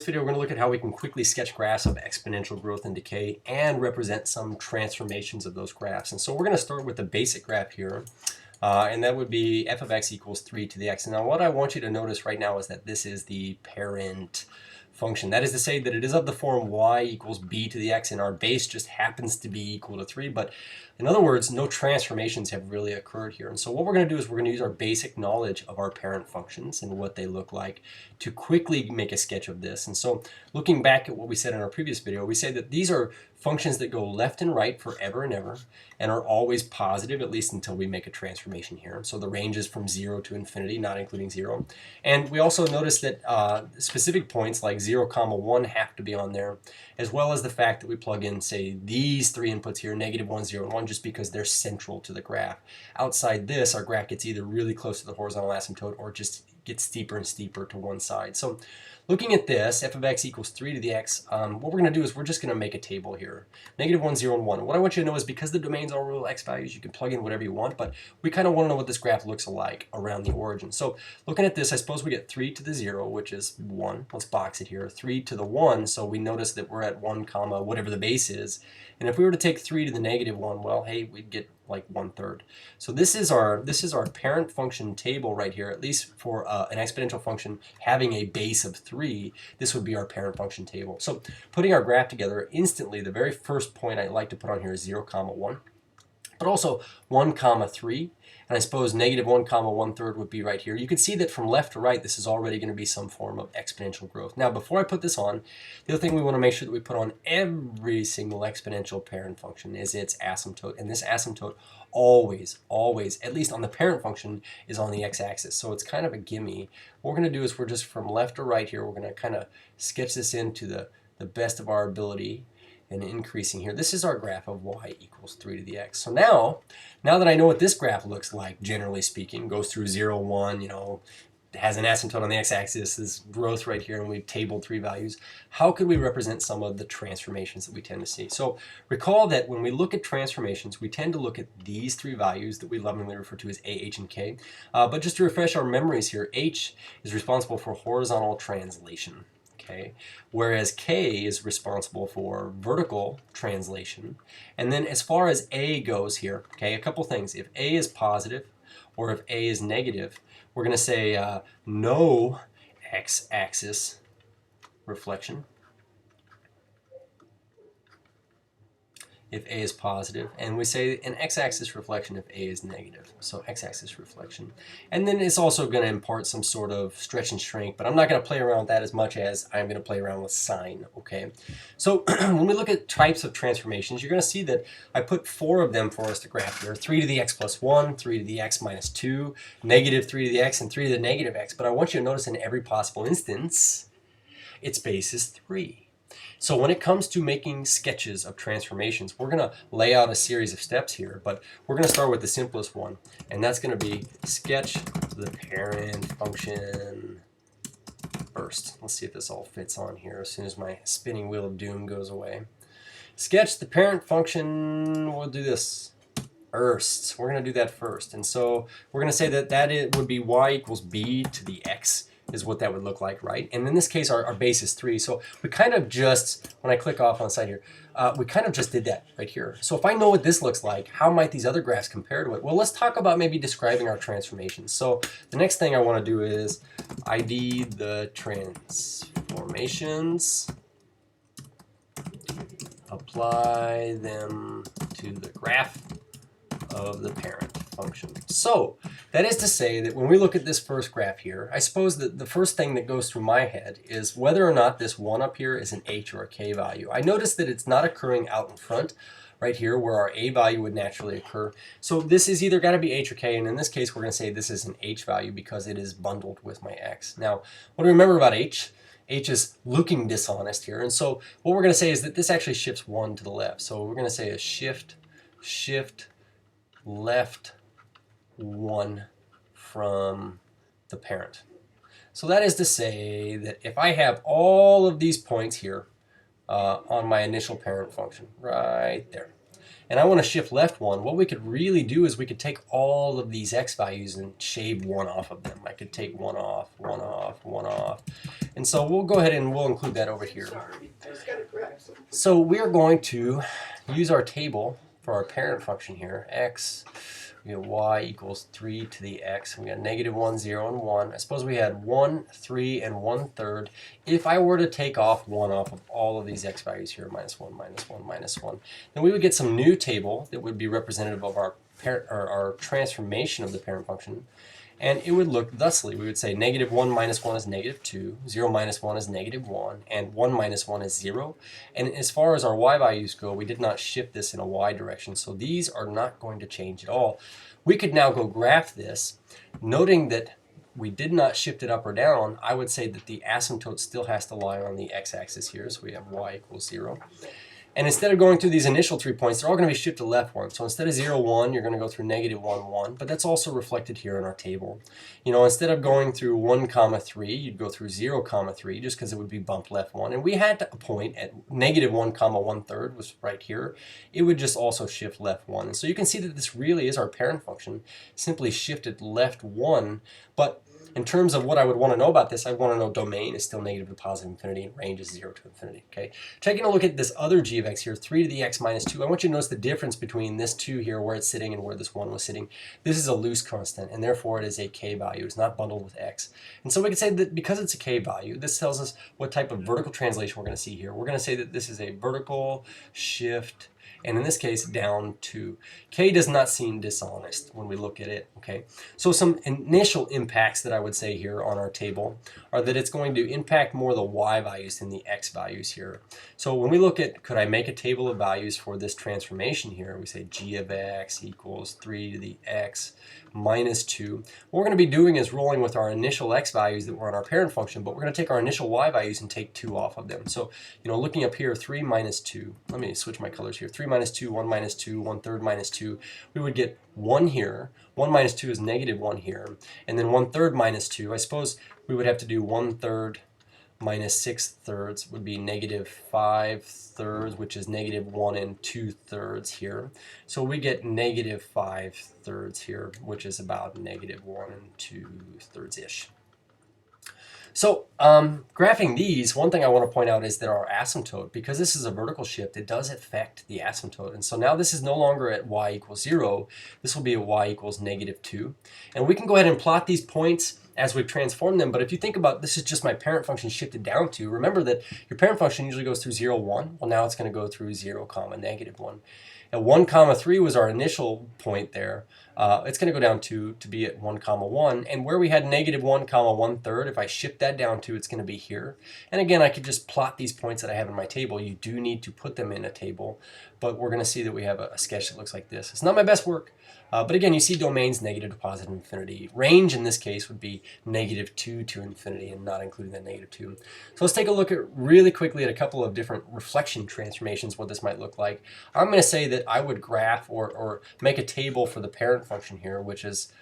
Video, we're going to look at how we can quickly sketch graphs of exponential growth and decay and represent some transformations of those graphs. And so we're going to start with the basic graph here, and that would be f of x equals 3 to the x. And now what I want you to notice right now is that this is the parent function. That is to say that it is of the form y equals b to the x, and our base just happens to be equal to 3. But in other words, no transformations have really occurred here. And so what we're going to do is we're going to use our basic knowledge of our parent functions and what they look like to quickly make a sketch of this. And so looking back at what we said in our previous video, we said that these are functions that go left and right forever and ever and are always positive, at least until we make a transformation here. So the range is from 0 to infinity, not including 0. And we also noticed that specific points like 0, 1 have to be on there, as well as the fact that we plug in, say, these three inputs here, -1, 0, and 1, just because they're central to the graph. Outside this, our graph gets either really close to the horizontal asymptote or just gets steeper and steeper to one side. So looking at this, f of x equals 3 to the x, what we're going to do is we're just going to make a table here. -1, 0, and 1. What I want you to know is because the domains are real x values, you can plug in whatever you want, but we kind of want to know what this graph looks like around the origin. So looking at this, I suppose we get 3 to the 0, which is 1. Let's box it here. 3 to the 1, so we notice that we're at 1, whatever the base is. And if we were to take 3 to the -1, well, hey, we'd get like 1/3. So this is our parent function table right here. At least for an exponential function having a base of 3, this would be our parent function table. So putting our graph together, instantly the very first point I like to put on here is 0, 1, but also 1, 3. And I suppose -1, 1/3 would be right here. You can see that from left to right, this is already going to be some form of exponential growth. Now, before I put this on, the other thing we want to make sure that we put on every single exponential parent function is its asymptote. And this asymptote always, at least on the parent function, is on the x-axis. So it's kind of a gimme. What we're going to do is we're just from left to right here, we're going to kind of sketch this into the best of our ability and increasing here. This is our graph of y equals 3 to the x. So now that I know what this graph looks like, generally speaking, goes through 0, 1, has an asymptote on the x-axis, this growth right here, and we've tabled 3 values, how could we represent some of the transformations that we tend to see? So recall that when we look at transformations, we tend to look at these 3 values that we lovingly refer to as a, h, and k. But just to refresh our memories here, h is responsible for horizontal translation. Okay, whereas k is responsible for vertical translation. And then as far as a goes here, okay, a couple things. If a is positive or if a is negative, we're going to say no x-axis reflection if a is positive, and we say an x-axis reflection if a is negative. So x-axis reflection. And then it's also going to impart some sort of stretch and shrink, but I'm not going to play around with that as much as I'm going to play around with sign, okay? So when we look at types of transformations, you're going to see that I put 4 of them for us to graph here. 3 to the x plus 1, 3 to the x minus 2, -3 to the x, and 3 to the negative x. But I want you to notice in every possible instance, its base is 3. So when it comes to making sketches of transformations, we're going to lay out a series of steps here, but we're going to start with the simplest one, and that's going to be sketch the parent function first. Let's see if this all fits on here as soon as my spinning wheel of doom goes away. Sketch the parent function, we'll do this first. We're going to do that first, and so we're going to say that it would be y equals b to the x. Is what that would look like, right? And in this case, our base is 3. So we kind of just, when I click off on the side here, we kind of just did that right here. So if I know what this looks like, how might these other graphs compare to it? Well, let's talk about maybe describing our transformations. So the next thing I want to do is ID the transformations, apply them to the graph of the parent function. So that is to say that when we look at this first graph here, I suppose that the first thing that goes through my head is whether or not this 1 up here is an h or a k value. I notice that it's not occurring out in front right here where our a value would naturally occur. So this is either got to be h or k, and in this case we're going to say this is an h value because it is bundled with my x. Now, what do we remember about h? H is looking dishonest here, and so what we're going to say is that this actually shifts 1 to the left. So we're going to say a shift left 1 from the parent. So that is to say that if I have all of these points here on my initial parent function, right there, and I want to shift left 1, what we could really do is we could take all of these x values and shave 1 off of them. I could take 1 off, 1 off, 1 off. And so we'll go ahead and we'll include that over here. So we're going to use our table for our parent function here, x. We have y equals 3 to the x. We got -1, 0, and 1. I suppose we had 1, 3, and 1/3. If I were to take off 1 off of all of these x values here, -1, -1, -1, then we would get some new table that would be representative of our parent, or our transformation of the parent function. And it would look thusly. We would say -1 minus 1 is -2, 0 minus 1 is -1, and 1 minus 1 is 0. And as far as our y values go, we did not shift this in a y direction, so these are not going to change at all. We could now go graph this, noting that we did not shift it up or down. I would say that the asymptote still has to lie on the x-axis here, so we have y equals 0. And instead of going through these initial 3 points, they're all going to be shifted left 1. So instead of 0, 1, you're going to go through -1, 1. But that's also reflected here in our table. You know, instead of going through 1, 3, you'd go through 0, 3, just because it would be bumped left 1. And we had a point at -1, 1/3 was right here. It would just also shift left 1. And so you can see that this really is our parent function, simply shifted left 1. But in terms of what I would want to know about this, I want to know domain is still negative to positive infinity and range is 0 to infinity. Okay. Taking a look at this other g of x here, 3 to the x minus 2, I want you to notice the difference between this 2 here, where it's sitting, and where this 1 was sitting. This is a loose constant, and therefore it is a k value. It's not bundled with x. And so we can say that because it's a k value, this tells us what type of vertical translation we're going to see here. We're going to say that this is a vertical shift, and in this case, down 2. K does not seem dishonest when we look at it, okay? So some initial impacts that I would say here on our table are that it's going to impact more the y values than the x values here. So when we look at, could I make a table of values for this transformation here? We say g of x equals 3 to the x minus 2. What we're going to be doing is rolling with our initial x values that were on our parent function, but we're going to take our initial y values and take 2 off of them. So, you know, looking up here, 3 minus 2. Let me switch my colors here. 3 minus 2, 1 minus 2, 1/3 minus 2. We would get 1 here. 1 minus 2 is -1 here. And then 1/3 minus 2. I suppose we would have to do 1/3 minus 6/3 would be -5/3, which is -1 2/3 here. So we get -5/3 here, which is about -1 2/3-ish. So graphing these, one thing I want to point out is that our asymptote, because this is a vertical shift, it does affect the asymptote. And so now this is no longer at y equals 0. This will be at y equals -2. And we can go ahead and plot these points as we've transformed them. But if you think about, this is just my parent function shifted down to. Remember that your parent function usually goes through 0, 1. Well, now it's going to go through 0, -1. And 1, 3 was our initial point there. It's going to go down to be at 1, 1. And where we had -1, 1/3, if I shift that down to, it's going to be here. And again, I could just plot these points that I have in my table. You do need to put them in a table, but we're going to see that we have a sketch that looks like this. It's not my best work, but again, you see domains negative to positive infinity. Range in this case would be -2 to infinity and not including that -2. So let's take a look at really quickly at a couple of different reflection transformations, what this might look like. I'm going to say that I would graph or make a table for the parent function here, which is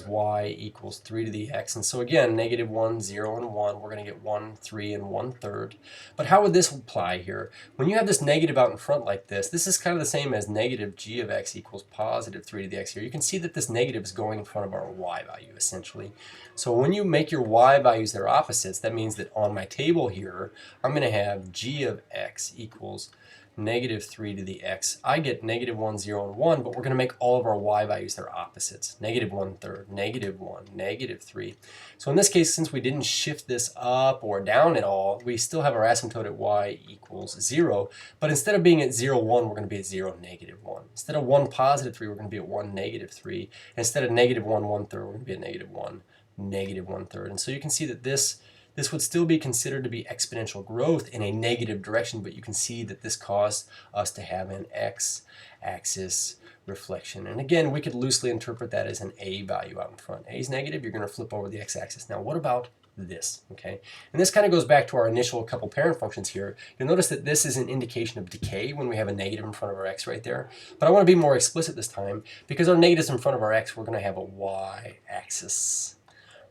y equals 3 to the x. And so again, -1, 0, and 1, we're going to get 1, 3, and 1/3. But how would this apply here? When you have this negative out in front like this is kind of the same as negative g of x equals positive 3 to the x here. You can see that this negative is going in front of our y value, essentially. So when you make your y values their opposites, that means that on my table here, I'm going to have g of x equals -3 to the x. I get -1, 0, and 1, but we're going to make all of our y values their opposites. -1/3, -1, -3. So in this case, since we didn't shift this up or down at all, we still have our asymptote at y equals 0. But instead of being at 0, 1, we're going to be at 0, -1. Instead of 1, +3, we're going to be at 1, -3. And instead of -1, 1/3, we're going to be at -1, -1/3. And so you can see that this would still be considered to be exponential growth in a negative direction, but you can see that this caused us to have an x-axis reflection. And again, we could loosely interpret that as an a value out in front. A is negative, you're going to flip over the x-axis. Now, what about this? Okay, and this kind of goes back to our initial couple parent functions here. You'll notice that this is an indication of decay when we have a negative in front of our x right there. But I want to be more explicit this time. Because our negatives in front of our x, we're going to have a y-axis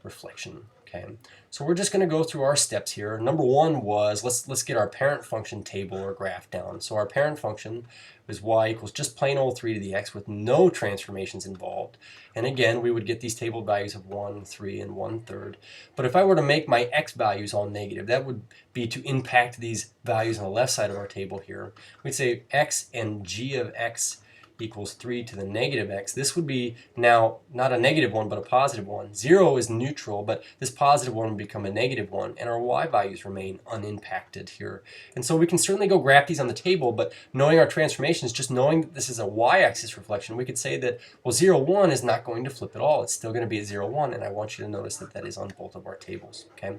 reflection. Okay, so we're just going to go through our steps here. Number one was let's get our parent function table or graph down. So our parent function is y equals just plain old 3 to the x with no transformations involved. And again, we would get these table values of 1, 3, and 1/3. But if I were to make my x values all negative, that would be to impact these values on the left side of our table here. We'd say x and g of x equals 3 to the negative x. This would be now not a negative one, but a positive one. 0 is neutral, but this positive one would become a negative one, and our y values remain unimpacted here. And so we can certainly go graph these on the table, but knowing our transformations, just knowing that this is a y-axis reflection, we could say that, well, 0, 1 is not going to flip at all. It's still going to be at 0, 1, and I want you to notice that that is on both of our tables. Okay.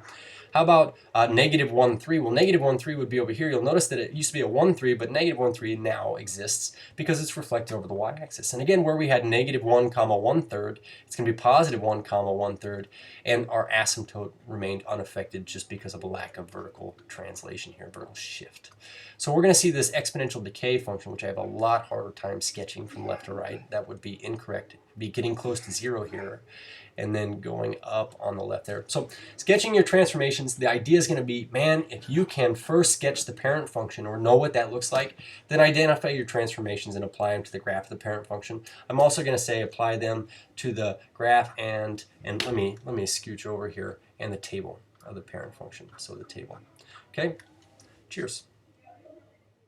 How about negative 1, 3? Well, negative 1, 3 would be over here. You'll notice that it used to be a 1, 3, but negative 1, 3 now exists because it's reflected over the y-axis. And again, where we had negative 1, comma 1/3, it's going to be positive 1, comma 1/3, and our asymptote remained unaffected just because of a lack of vertical translation here, vertical shift. So we're going to see this exponential decay function, which I have a lot harder time sketching from left to right. That would be incorrect. It'd be getting close to 0 here, and then going up on the left there. So sketching your transformations, the idea is going to be, man, if you can first sketch the parent function or know what that looks like, then identify your transformations and apply them to the graph of the parent function. I'm also going to say apply them to the graph and let me scooch over here, and the table of the parent function, so the table. Okay, cheers.